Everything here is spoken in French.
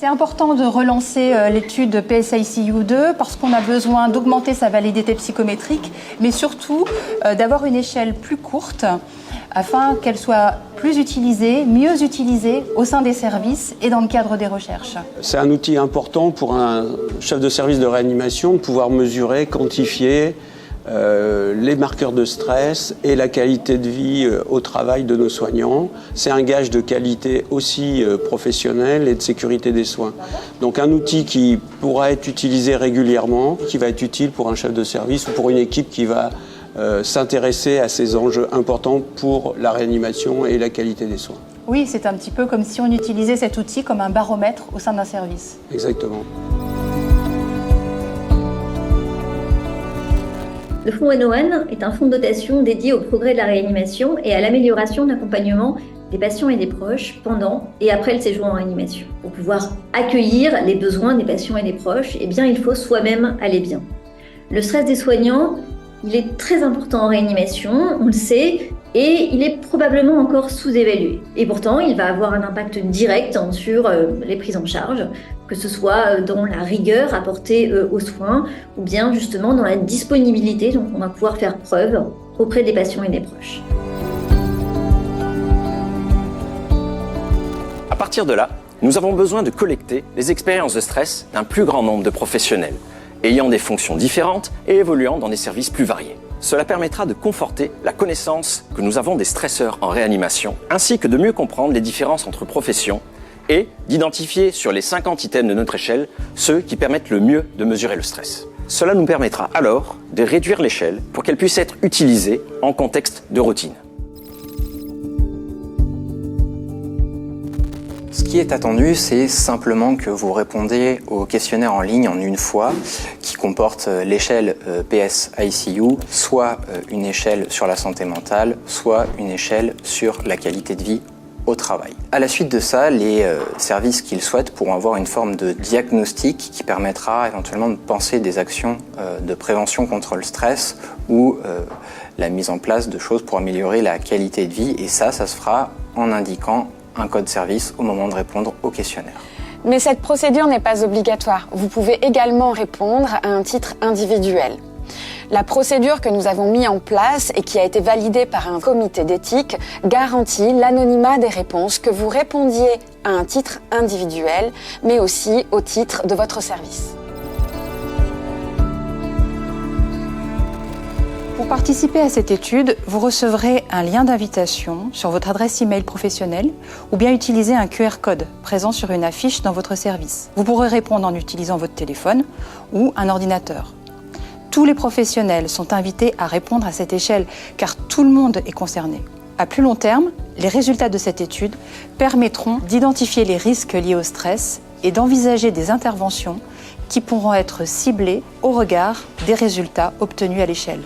C'est important de relancer l'étude PSICU2 parce qu'on a besoin d'augmenter sa validité psychométrique, mais surtout d'avoir une échelle plus courte afin qu'elle soit plus utilisée, mieux utilisée au sein des services et dans le cadre des recherches. C'est un outil important pour un chef de service de réanimation de pouvoir mesurer, quantifier les marqueurs de stress et la qualité de vie au travail de nos soignants. C'est un gage de qualité aussi professionnelle et de sécurité des soins. Donc un outil qui pourra être utilisé régulièrement, qui va être utile pour un chef de service ou pour une équipe qui va s'intéresser à ces enjeux importants pour la réanimation et la qualité des soins. Oui, c'est un petit peu comme si on utilisait cet outil comme un baromètre au sein d'un service. Exactement. Le fonds One est un fonds de dotation dédié au progrès de la réanimation et à l'amélioration de l'accompagnement des patients et des proches pendant et après le séjour en réanimation. Pour pouvoir accueillir les besoins des patients et des proches, il faut soi-même aller bien. Le stress des soignants, il est très important en réanimation, on le sait, et il est probablement encore sous-évalué. Et pourtant, il va avoir un impact direct sur les prises en charge, que ce soit dans la rigueur apportée aux soins ou bien justement dans la disponibilité dont on va pouvoir faire preuve auprès des patients et des proches. À partir de là, nous avons besoin de collecter les expériences de stress d'un plus grand nombre de professionnels, ayant des fonctions différentes et évoluant dans des services plus variés. Cela permettra de conforter la connaissance que nous avons des stresseurs en réanimation, ainsi que de mieux comprendre les différences entre professions et d'identifier sur les 50 items de notre échelle ceux qui permettent le mieux de mesurer le stress. Cela nous permettra alors de réduire l'échelle pour qu'elle puisse être utilisée en contexte de routine. Ce qui est attendu, c'est simplement que vous répondez au questionnaire en ligne en une fois, qui comporte l'échelle PSICU, soit une échelle sur la santé mentale, soit une échelle sur la qualité de vie au travail. À la suite de ça, les services qu'ils souhaitent pourront avoir une forme de diagnostic qui permettra éventuellement de penser des actions de prévention contre le stress ou la mise en place de choses pour améliorer la qualité de vie. Et ça se fera en indiquant un code service au moment de répondre au questionnaire. Mais cette procédure n'est pas obligatoire. Vous pouvez également répondre à un titre individuel. La procédure que nous avons mise en place et qui a été validée par un comité d'éthique garantit l'anonymat des réponses, que vous répondiez à un titre individuel, mais aussi au titre de votre service. Pour participer à cette étude, vous recevrez un lien d'invitation sur votre adresse email professionnelle ou bien utiliser un QR code présent sur une affiche dans votre service. Vous pourrez répondre en utilisant votre téléphone ou un ordinateur. Tous les professionnels sont invités à répondre à cette échelle car tout le monde est concerné. À plus long terme, les résultats de cette étude permettront d'identifier les risques liés au stress et d'envisager des interventions qui pourront être ciblées au regard des résultats obtenus à l'échelle.